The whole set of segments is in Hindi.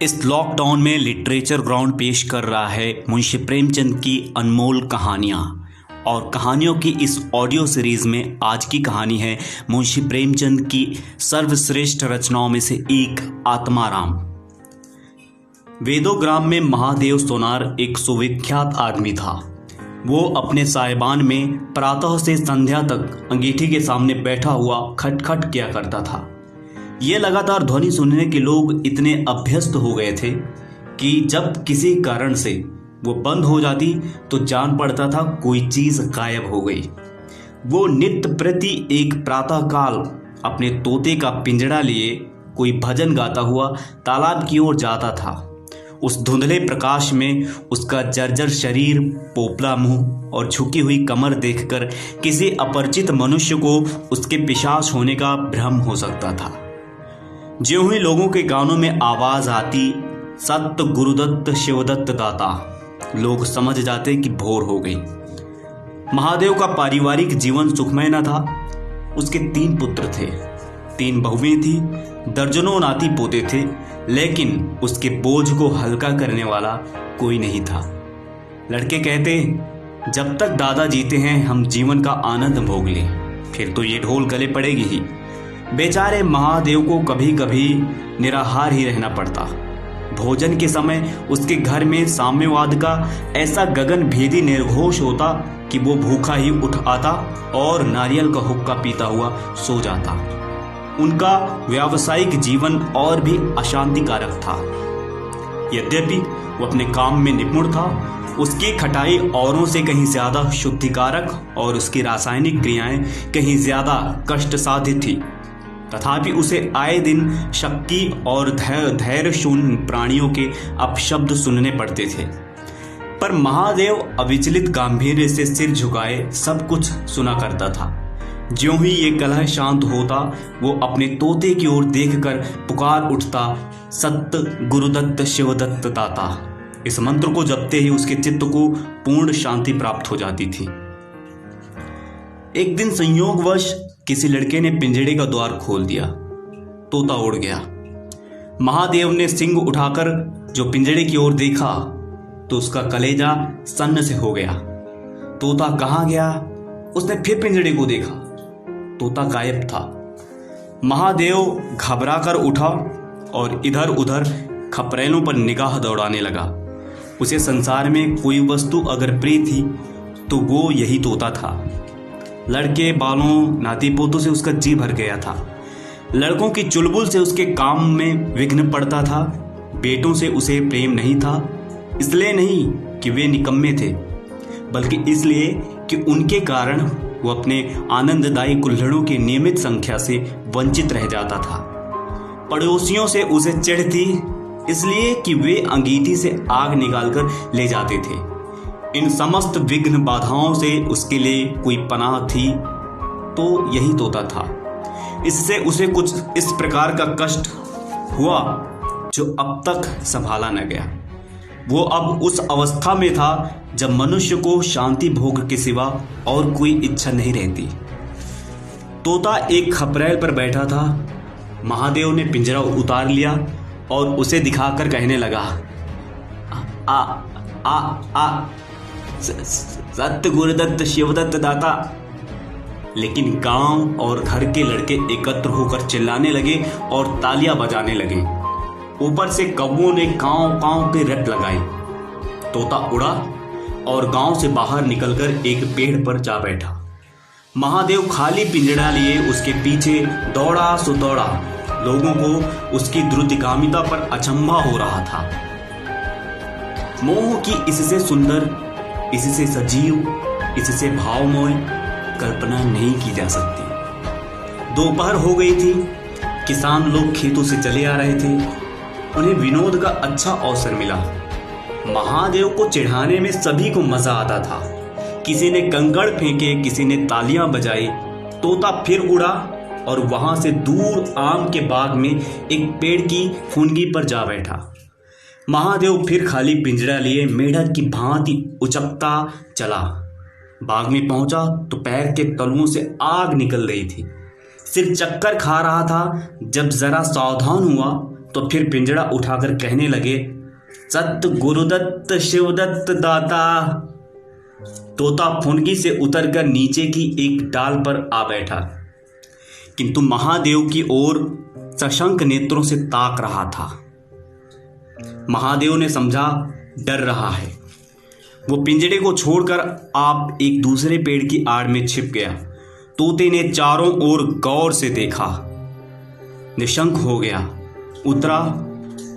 इस लॉकडाउन में लिटरेचर ग्राउंड पेश कर रहा है मुंशी प्रेमचंद की अनमोल कहानियाँ। और कहानियों की इस ऑडियो सीरीज में आज की कहानी है मुंशी प्रेमचंद की सर्वश्रेष्ठ रचनाओं में से एक आत्माराम। वेदोग्राम में महादेव सोनार एक सुविख्यात आदमी था। वो अपने साहिबान में प्रातः से संध्या तक अंगीठी के सामने बैठा हुआ खटखट किया करता था। ये लगातार ध्वनि सुनने के लोग इतने अभ्यस्त हो गए थे कि जब किसी कारण से वो बंद हो जाती तो जान पड़ता था कोई चीज गायब हो गई। वो नित्य प्रति एक प्रातःकाल अपने तोते का पिंजड़ा लिए कोई भजन गाता हुआ तालाब की ओर जाता था। उस धुंधले प्रकाश में उसका जर्जर शरीर, पोपला मुंह और झुकी हुई कमर देखकर किसी अपरिचित मनुष्य को उसके पिशाच होने का भ्रम हो सकता था। ज्यों ही लोगों के कानों में आवाज आती, सत्य गुरुदत्त शिवदत्त दाता, लोग समझ जाते कि भोर हो गई। महादेव का पारिवारिक जीवन सुखमय न था। उसके 3 पुत्र थे, 3 बहुएं थी, दर्जनों नाती पोते थे, लेकिन उसके बोझ को हल्का करने वाला कोई नहीं था। लड़के कहते, जब तक दादा जीते हैं हम जीवन का आनंद भोग लें, फिर तो ये ढोल गले पड़ेगी ही। बेचारे महादेव को कभी कभी निराहार ही रहना पड़ता। भोजन के समय उसके घर में साम्यवाद का ऐसा गगन भेदी निर्घोष होता कि वो भूखा ही उठ आता और नारियल का हुक्का पीता हुआ सो जाता। उनका व्यावसायिक जीवन और भी अशांतिकारक था। यद्यपि वो अपने काम में निपुण था, उसकी खटाई औरों से कहीं ज्यादा शुद्धिकारक और उसकी रासायनिक क्रियाएं कहीं ज्यादा कष्ट साधित थी। तथापि उसे आए दिन शक्की और धैर्य शून्य प्राणियों के अपशब्द सुनने पड़ते थे। पर महादेव अविचलित गांभीर्य से सिर झुकाए सब कुछ सुना करता था। ज्यों ही ये कलह शांत होता, वो अपने तोते की ओर देखकर पुकार उठता, सत्य गुरुदत्त शिवदत्त दाता। इस मंत्र को जपते ही उसके चित्त को पूर्ण शांति प्राप्त हो जाती थी। एक दिन संयोगवश किसी लड़के ने पिंजड़े का द्वार खोल दिया। तोता उड़ गया। महादेव ने सींग उठाकर जो पिंजड़े की ओर देखा तो उसका कलेजा सन्न से हो गया। तोता कहाँ गया? उसने फिर पिंजड़े को देखा, तोता गायब था। महादेव घबराकर उठा और इधर उधर खपरेलों पर निगाह दौड़ाने लगा। उसे संसार में कोई वस्तु अगर प्रिय थी तो वो यही तोता था। लड़के बालों नाती पोतों से उसका जी भर गया था। लड़कों की चुलबुल से उसके काम में विघ्न पड़ता था। बेटों से उसे प्रेम नहीं था, इसलिए नहीं कि वे निकम्मे थे, बल्कि इसलिए कि उनके कारण वो अपने आनंददायी कुल्हड़ों की नियमित संख्या से वंचित रह जाता था। पड़ोसियों से उसे चिढ़ थी, इसलिए कि वे अंगीठी से आग निकालकर ले जाते थे। इन समस्त विघ्न बाधाओं से उसके लिए कोई पनाह थी तो यही तोता था। इससे उसे कुछ इस प्रकार का कष्ट हुआ जो अब तक संभाला न गया। वो अब उस अवस्था में था जब मनुष्य को शांति भोग के सिवा और कोई इच्छा नहीं रहती। तोता एक खपरेल पर बैठा था। महादेव ने पिंजरा उतार लिया और उसे दिखाकर कहने लगा, आ आ आ सत्य गुरुदत्त शिवदत्त दाता। लेकिन गांव और घर के लड़के एकत्र होकर चिल्लाने लगे और तालियां बजाने लगे। ऊपर से कौवों ने कांव कांव के रट लगाई। तोता उड़ा और गांव से बाहर निकलकर एक पेड़ पर जा बैठा। महादेव खाली पिंजड़ा लिए उसके पीछे दौड़ा सो दौड़ा। लोगों को उसकी द्रुतगामिता पर अचंभा हो रहा था। मोह की इससे सुंदर, इससे सजीव, इससे भावमय कल्पना नहीं की जा सकती। दोपहर हो गई थी। किसान लोग खेतों से चले आ रहे थे। उन्हें विनोद का अच्छा अवसर मिला। महादेव को चिढ़ाने में सभी को मजा आता था। किसी ने कंकड़ फेंके, किसी ने तालियां बजाई। तोता फिर उड़ा और वहां से दूर आम के बाग में एक पेड़ की फुनगी पर जा बैठा। महादेव फिर खाली पिंजरा लिए मेढक की भांति उचकता चला। बाग में पहुंचा तो पैर के तलुओं से आग निकल रही थी। सिर चक्कर खा रहा था। जब जरा सावधान हुआ तो फिर पिंजड़ा उठाकर कहने लगे, सत गुरुदत्त शिवदत्त दाता। तोता फुनगी से उतरकर नीचे की एक डाल पर आ बैठा, किंतु महादेव की ओर सशंक नेत्रों से ताक रहा था। महादेव ने समझा डर रहा है। वो पिंजड़े को छोड़कर आप एक दूसरे पेड़ की आड़ में छिप गया। तोते ने चारों ओर गौर से देखा, निशंक हो गया, उतरा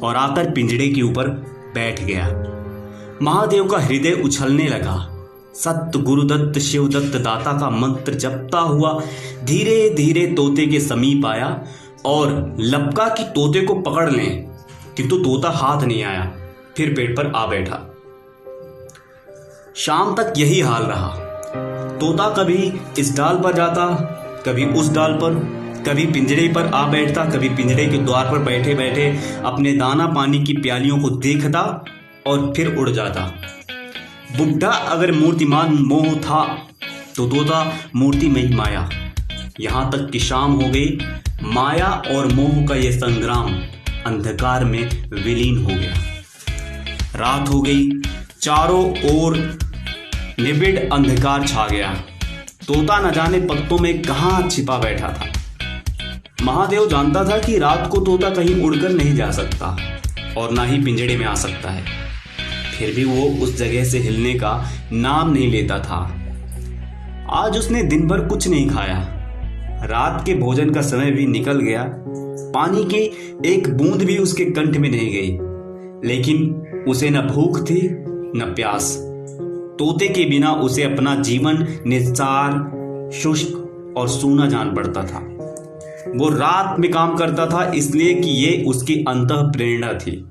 और आकर पिंजड़े के ऊपर बैठ गया। महादेव का हृदय उछलने लगा। सत्य गुरुदत्त शिवदत्त दाता का मंत्र जपता हुआ धीरे धीरे तोते के समीप आया और लपका कि तोते को पकड़ लें, किंतु तोता हाथ नहीं आया। फिर पेड़ पर आ बैठा। शाम तक यही हाल रहा। तोता कभी इस डाल पर जाता, कभी उस डाल पर, कभी पिंजरे पर आ बैठता, कभी पिंजरे के द्वार पर बैठे बैठे अपने दाना पानी की प्यालियों को देखता और फिर उड़ जाता। बुढ़ा अगर मूर्तिमान मोह था तो तोता मूर्तिमयी माया। यहां तक कि शाम हो गई। माया और मोह का यह संग्राम अंधकार में विलीन हो गया। रात हो गई। चारों ओर निबिड़ अंधकार छा गया। तोता न जाने पत्तों में कहां छिपा बैठा था। महादेव जानता था कि रात को तोता कहीं उड़कर नहीं जा सकता और ना ही पिंजड़े में आ सकता है। फिर भी वो उस जगह से हिलने का नाम नहीं लेता था। आज उसने दिन भर कुछ नहीं खाया। रात के भोजन का समय भी निकल गया। पानी की एक बूंद भी उसके कंठ में नहीं गई, लेकिन उसे न भूख थी न प्यास। तोते के बिना उसे अपना जीवन निस्सार, शुष्क और सूना जान पड़ता था। वो रात में काम करता था इसलिए कि ये उसकी अंतः प्रेरणा थी।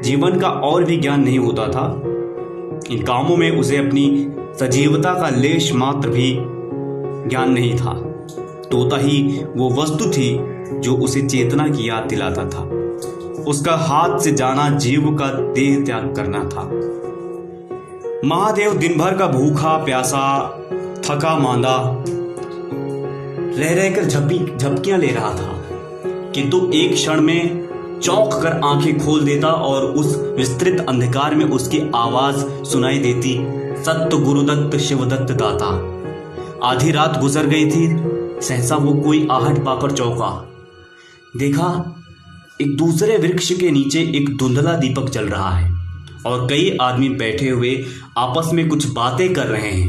जीवन का और भी ज्ञान नहीं होता था। इन कामों में उसे अपनी सजीवता का लेश मात्र भी ज्ञान नहीं था। तोता ही वो वस्तु थी जो उसे चेतना की याद दिलाता था। उसका हाथ से जाना जीव का देह त्याग करना था। महादेव दिन भर का भूखा प्यासा, थका मांदा रह रहकर झपकियां ले रहा था, किंतु एक क्षण में चौंक कर आंखें खोल देता और उस विस्तृत अंधकार में उसकी आवाज सुनाई देती, सत्य गुरुदत्त शिवदत्त दाता। आधी रात गुजर गई थी। सहसा वो कोई आहट पाकर चौंका। देखा, एक दूसरे वृक्ष के नीचे एक धुंधला दीपक जल रहा है और कई आदमी बैठे हुए आपस में कुछ बातें कर रहे हैं।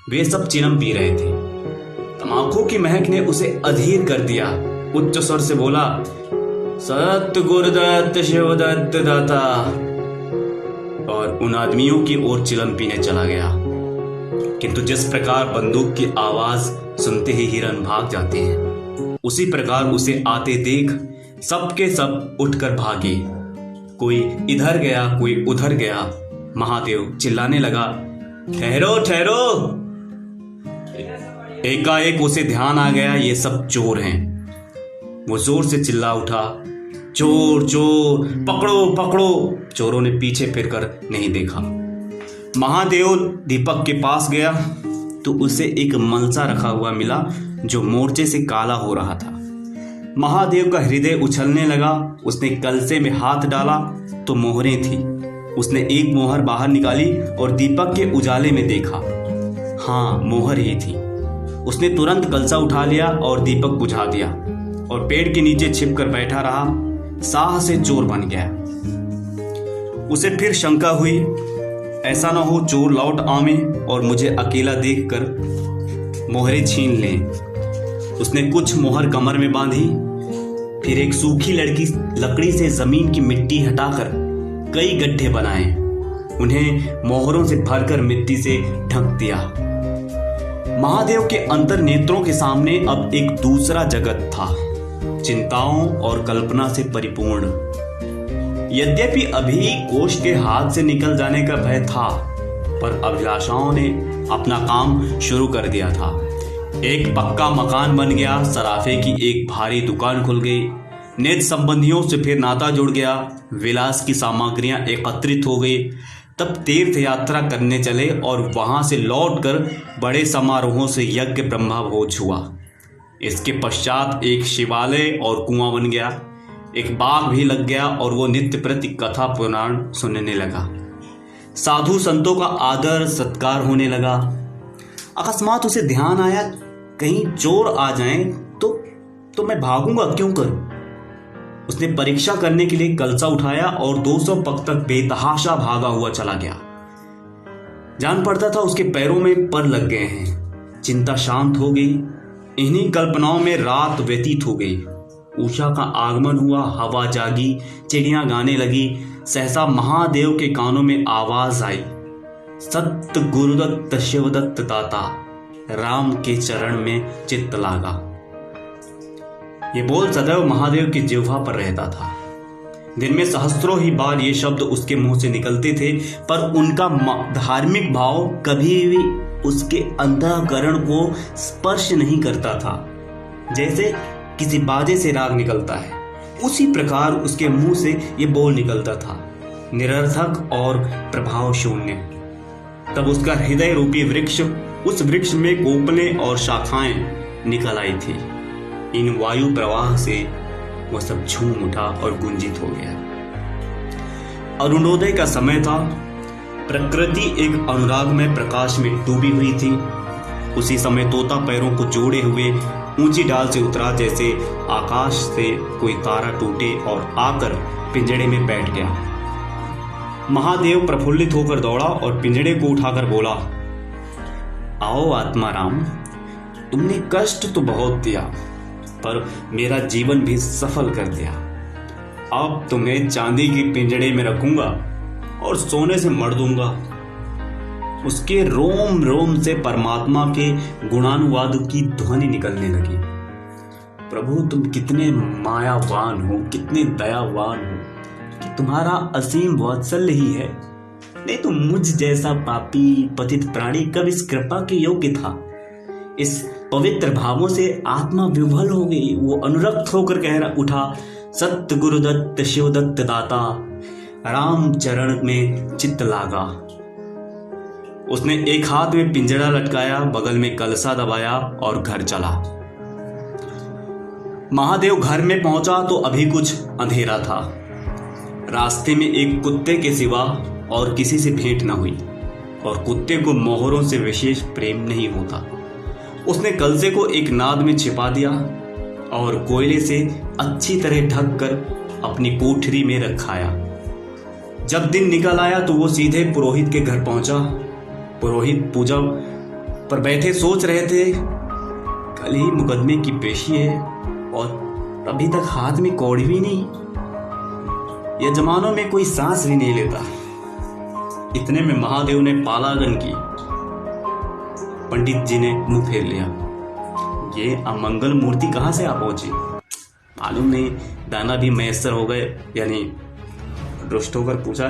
वे सब चिलम पी रहे थे। तमाकू की महक ने उसे अधीर कर दिया। उच्च स्वर से बोला, सत्य गुरुदत्त शिवदत्त दाता, और उन आदमियों की ओर चिलम पीने चला गया। किंतु जिस प्रकार बंदूक की आवाज सुनते ही हिरन भाग जाते हैं, उसी प्रकार उसे आते देख सबके सब उठकर भागे। कोई इधर गया, कोई उधर गया। महादेव चिल्लाने लगा, ठहरो ठहरो। एकाएक उसे ध्यान आ गया, ये सब चोर हैं। वो जोर से चिल्ला उठा, चोर चोर, पकड़ो पकड़ो। चोरों ने पीछे फिरकर नहीं देखा। महादेव दीपक के पास गया तो उसे एक मनसा रखा हुआ मिला जो मोर्चे से काला हो रहा था। महादेव का हृदय उछलने लगा। उसने कलसे में हाथ डाला तो मोहरें थी। उसने एक मोहर बाहर निकाली और दीपक के उजाले में देखा। हाँ, मोहर ही थी। उसने तुरंत कलसा उठा लिया और दीपक बुझा दिया और पेड़ के नीचे छिपकर बैठा रहा। साह से चोर बन गया। उसे फिर शंका हुई, ऐसा ना हो चोर लौट आवे और मुझे अकेला देखकर मोहरें छीन लें। उसने कुछ मोहर कमर में बांधी, फिर एक सूखी लकड़ी से जमीन की मिट्टी हटाकर कई गड्ढे बनाए। उन्हें मोहरों से भरकर मिट्टी से ढक दिया। महादेव के अंतर नेत्रों के सामने अब एक दूसरा जगत था, चिंताओं और कल्पना से परिपूर्ण। यद्यपि अभी कोष के हाथ से निकल जाने का भय था, पर अभिलाषाओं ने अपना काम शुरू कर दिया था। एक पक्का मकान बन गया, सराफे की एक भारी दुकान खुल गई, निज संबंधियों से फिर नाता जुड़ गया, विलास की सामग्रियां एकत्रित हो गई। तब तीर्थ यात्रा करने चले और वहां से लौटकर बड़े समारोहों से यज्ञ ब्रह्मभोज हुआ। इसके पश्चात एक शिवालय और कुआं बन गया, एक बाग भी लग गया और वो नित्य प्रति कथा पुराण सुनने लगा। साधु संतों का आदर सत्कार होने लगा। अकस्मात उसे ध्यान आया, कहीं चोर आ जाएं तो मैं भागूंगा क्यों कर। उसने परीक्षा करने के लिए कलसा उठाया और 200 पग तक बेतहाशा भागा हुआ चला गया। जान पड़ता था उसके पैरों में पर लग गए हैं। चिंता शांत हो गई। इन्हीं कल्पनाओं में रात व्यतीत हो गई। उषा का आगमन हुआ, हवा जागी, चिड़ियां गाने लगी। सहसा महादेव के कानों में आवाज आई, सत्य गुरुदत्त शिवदत्त दाता, राम के चरण में चित्त लागा। ये बोल सदैव महादेव की जिह्वा पर रहता था। दिन में सहस्त्रों ही बार ये शब्द उसके मुंह से निकलते थे, पर उनका धार्मिक भाव कभी भी उसके अंतःकरण को स्पर्श नहीं करता था। जैसे किसी बाजे से राग निकलता है, उसी प्रकार उसके मुंह से ये बोल निकलता था, निरर्थक और प्रभाव शून्य। तब उसका हृदय रूपी वृक्ष, उस वृक्ष में कोपलें और शाखाएं निकल आई थी। इन वायु प्रवाह से वह सब झूम उठा और गुंजित हो गया। अरुणोदय का समय था। प्रकृति एक अनुराग में प्रकाश में डूबी हुई थी। उसी समय तोता पैरों को जोड़े हुए ऊंची डाल से उतरा, जैसे आकाश से कोई तारा टूटे और आकर पिंजड़े में बैठ गया। महादेव प्रफुल्लित होकर दौड़ा और पिंजड़े को उठाकर बोला, आओ आत्माराम, तुमने कष्ट तो बहुत दिया, पर मेरा जीवन भी सफल कर दिया। अब तुम्हें चांदी के पिंजड़े में रखूंगा और सोने से मढ़ दूंगा। उसके रोम रोम से परमात्मा के गुणानुवाद की ध्वनि निकलने लगी। प्रभु, तुम कितने मायावान हो, कितने दयावान हो कि तुम्हारा असीम वात्सल्य ही है। नहीं तो मुझ जैसा पापी पतित प्राणी कब इस कृपा के योग्य था। इस पवित्र भावों से आत्मा विह्वल हो गई। वो अनुरक्त होकर कह उठा, सत्य गुरुदत्त शिवदत्त दाता, राम चरण में चित्त लागा। उसने एक हाथ में पिंजड़ा लटकाया, बगल में कलसा दबाया और घर चला। महादेव घर में पहुंचा तो अभी कुछ अंधेरा था। रास्ते में एक कुत्ते के सिवा और किसी से भेंट न हुई, और कुत्ते को मोहरों से विशेष प्रेम नहीं होता। उसने कलसे को एक नाद में छिपा दिया और कोयले से अच्छी तरह ढक कर अपनी कोठरी में रखाया। जब दिन निकल आया तो वो सीधे पुरोहित के घर पहुंचा। पुरोहित पूजा पर बैठे सोच रहे थे, कल ही मुकदमे की पेशी है और अभी तक हाथ में कौड़ी भी नहीं। यजमानों में कोई सांस भी नहीं लेता। इतने में महादेव ने पालागन की। पंडित जी ने मुंह फेर लिया। ये अमंगल मूर्ति कहां से आ पहुंची, मालूम नहीं। दाना भी मैसर हो गए, यानी रुष्ट होकर पूछा,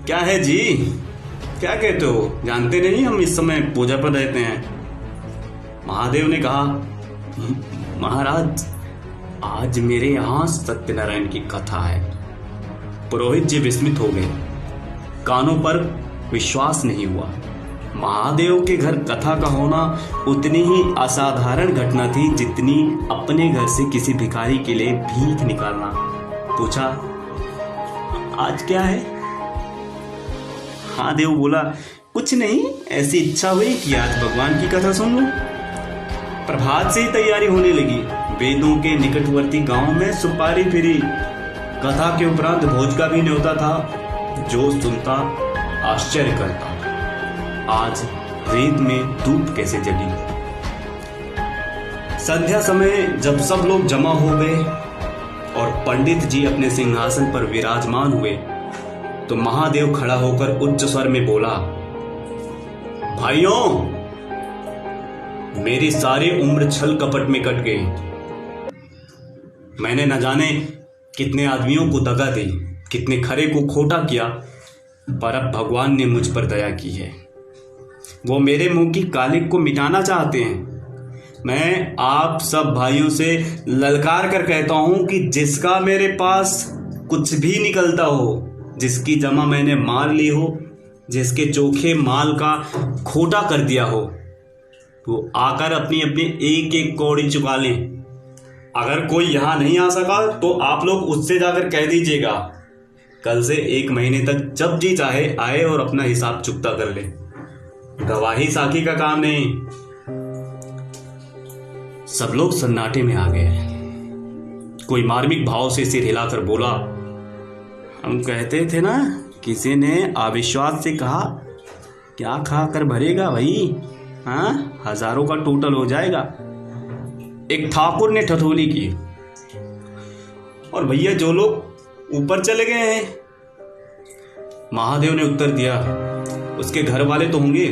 क्या है जी, क्या कहते हो? जानते नहीं हम इस समय पूजा पर रहते हैं। महादेव ने कहा, महाराज, आज मेरे यहां सत्यनारायण की कथा है। पुरोहित जी विस्मित हो गए। कानों पर विश्वास नहीं हुआ। महादेव के घर कथा का होना उतनी ही असाधारण घटना थी जितनी अपने घर से किसी भिखारी के लिए भीख निकालना। पूछा, आज क्या है? महादेव बोला, कुछ नहीं, ऐसी इच्छा हुई कि आज भगवान की कथा सुन लूं। प्रभात से ही तैयारी होने लगी। वेदों के निकटवर्ती गांव में सुपारी फिरी। कथा के उपरांत भोज का भी न्योता था। जो सुनता आश्चर्य करता, आज वेद में धूप कैसे जली। संध्या समय जब सब लोग जमा हो गए और पंडित जी अपने सिंहासन पर विराजमान हुए तो महादेव खड़ा होकर उच्च स्वर में बोला, भाइयों, मेरी सारी उम्र छल कपट में कट गई। मैंने न जाने कितने आदमियों को दगा दी, कितने खरे को खोटा किया, पर अब भगवान ने मुझ पर दया की है। वो मेरे मुंह की कालिक को मिटाना चाहते हैं। मैं आप सब भाइयों से ललकार कर कहता हूं कि जिसका मेरे पास कुछ भी निकलता हो, जिसकी जमा मैंने मार ली हो, जिसके चोखे माल का खोटा कर दिया हो, वो आकर अपनी अपनी एक एक कौड़ी चुका लें। अगर कोई यहाँ नहीं आ सका तो आप लोग उससे जाकर कह दीजिएगा कल से 1 महीने तक जब जी चाहे आए और अपना हिसाब चुकता कर ले। गवाही साखी का काम नहीं। सब लोग सन्नाटे में आ गए। कोई मार्मिक भाव से सिर हिलाकर बोला, हम कहते थे ना, किसी ने अविश्वास से कहा, क्या खा कर भरेगा भाई, हाँ 1000 का टोटल हो जाएगा। एक ठाकुर ने ठठोली की, और भैया जो लोग ऊपर चले गए हैं। महादेव ने उत्तर दिया, उसके घर वाले तो होंगे।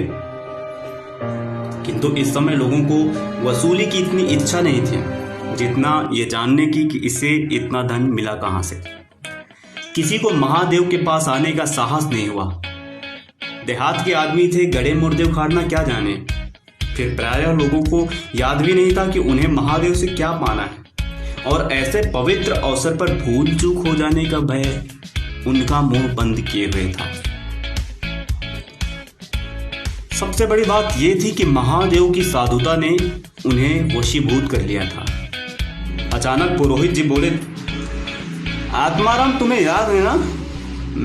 किंतु इस समय लोगों को वसूली की इतनी इच्छा नहीं थी जितना ये जानने की कि इसे इतना धन मिला कहां से। किसी को महादेव के पास आने का साहस नहीं हुआ। देहात के आदमी थे, गड़े मुर्दे उखाड़ना क्या जाने। फिर प्रायः लोगों को याद भी नहीं था कि उन्हें महादेव से क्या पाना है, और ऐसे पवित्र अवसर पर भूल चूक हो जाने का भय उनका मुंह बंद किए हुए था। सबसे बड़ी बात यह थी कि महादेव की साधुता ने उन्हें वशीभूत कर लिया था। अचानक पुरोहित जी बोले, आत्माराम तुम्हें याद है ना,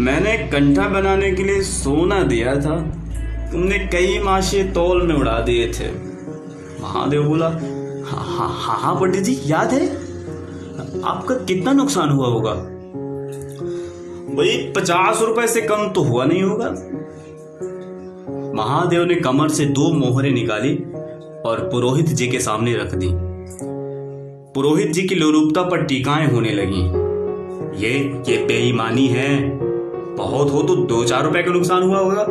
मैंने कंठा बनाने के लिए सोना दिया था, तुमने कई माशे तौल में उड़ा दिए थे। महादेव बोला, हाँ पंडित जी याद है। आपका कितना नुकसान हुआ होगा? भाई 50 रुपए से कम तो हुआ नहीं होगा। महादेव ने कमर से 2 मोहरें निकाली और पुरोहित जी के सामने रख दी। पुरोहित जी की लोलुपता पर टीकाएं होने लगी। ये बेईमानी है, बहुत हो तो 2-4 रुपए का नुकसान हुआ होगा,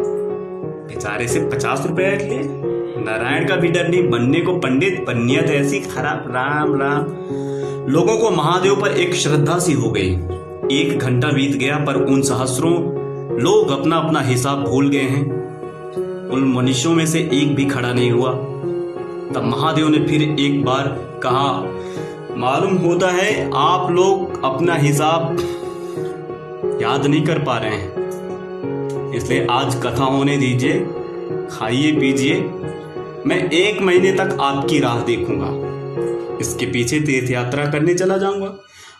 बेचारे से 50 रुपए हट लिए। नारायण का भी डर नहीं, बनने को पंडित, बनियत ऐसी खराब। राम राम। लोगों को महादेव पर एक श्रद्धा सी हो गई। 1 घंटा बीत गया पर उन सहस्रों लोग अपना अपना हिसाब भूल गए हैं। उन मनुष्यों में से एक भी खड़ा नहीं हुआ। तब महादेव ने फिर एक बार कहा, मालूम होता है आप लोग अपना हिसाब याद नहीं कर पा रहे हैं, इसलिए आज कथा होने दीजिए, खाइए पीजिए। मैं 1 महीने तक आपकी राह देखूंगा, इसके पीछे तीर्थ यात्रा करने चला जाऊंगा।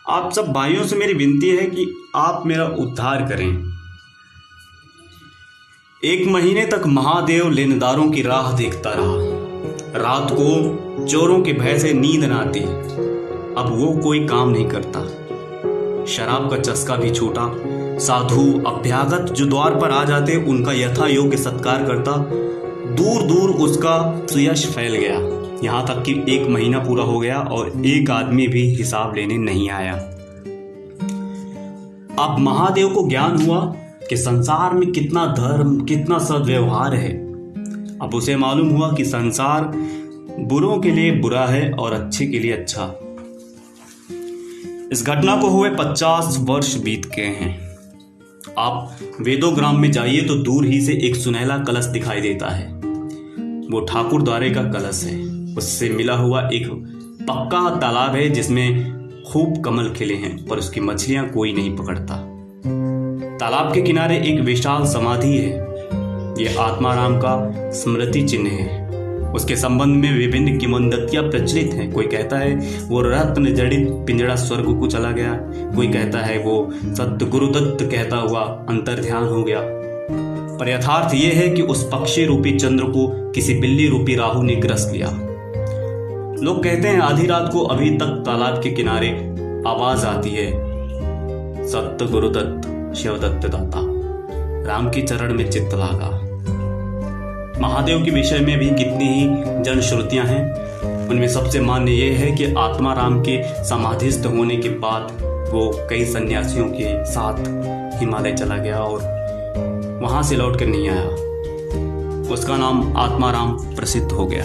आप सब भाइयों से मेरी विनती है कि आप मेरा उद्धार करें। 1 महीने तक महादेव लेनदारों की राह देखता रहा। रात को चोरों के भय से नींद न आती। अब वो कोई काम नहीं करता। शराब का चस्का भी छूटा। साधु अभ्यागत जो द्वार पर आ जाते उनका यथा योग्य सत्कार करता। दूर दूर उसका सुयश फैल गया। यहाँ तक कि 1 महीना पूरा हो गया और एक आदमी भी हिसाब लेने नहीं आया। अब महादेव को ज्ञान हुआ कि संसार में कितना धर्म, कितना सद्व्यवहार है। अब उसे मालूम हुआ कि संसार बुरों के लिए बुरा है और अच्छे के लिए अच्छा। इस घटना को हुए 50 वर्ष बीत गए हैं। आप वेदोग्राम में जाइए तो दूर ही से एक सुनहला कलश दिखाई देता है। वो ठाकुर द्वारे का कलश है। उससे मिला हुआ एक पक्का तालाब है जिसमें खूब कमल खिले हैं, पर उसकी मछलियां कोई नहीं पकड़ता। तालाब के किनारे एक विशाल समाधि है। ये आत्माराम का स्मृति चिन्ह है। उसके संबंध में विभिन्न किंवदंतियां प्रचलित हैं। कोई कहता है वो रत्न जड़ित पिंजड़ा स्वर्ग को चला गया, कोई कहता है वो सत्य गुरुदत्त कहता हुआ अंतर्ध्यान हो गया। पर यथार्थ ये है कि उस पक्षी रूपी चंद्र को किसी बिल्ली रूपी राहु ने ग्रस लिया। लोग कहते हैं आधी रात को अभी तक तालाब के किनारे आवाज आती है, सत्य गुरुदत्त शिवदत्त दाता, राम के चरण में चित्त लागा। महादेव के विषय में भी कितनी ही जनश्रुतियां हैं। उनमें सबसे मान्य यह है कि आत्माराम के समाधिस्थ होने के बाद वो कई सन्यासियों के साथ हिमालय चला गया और वहां से लौट कर नहीं आया। उसका नाम आत्माराम प्रसिद्ध हो गया।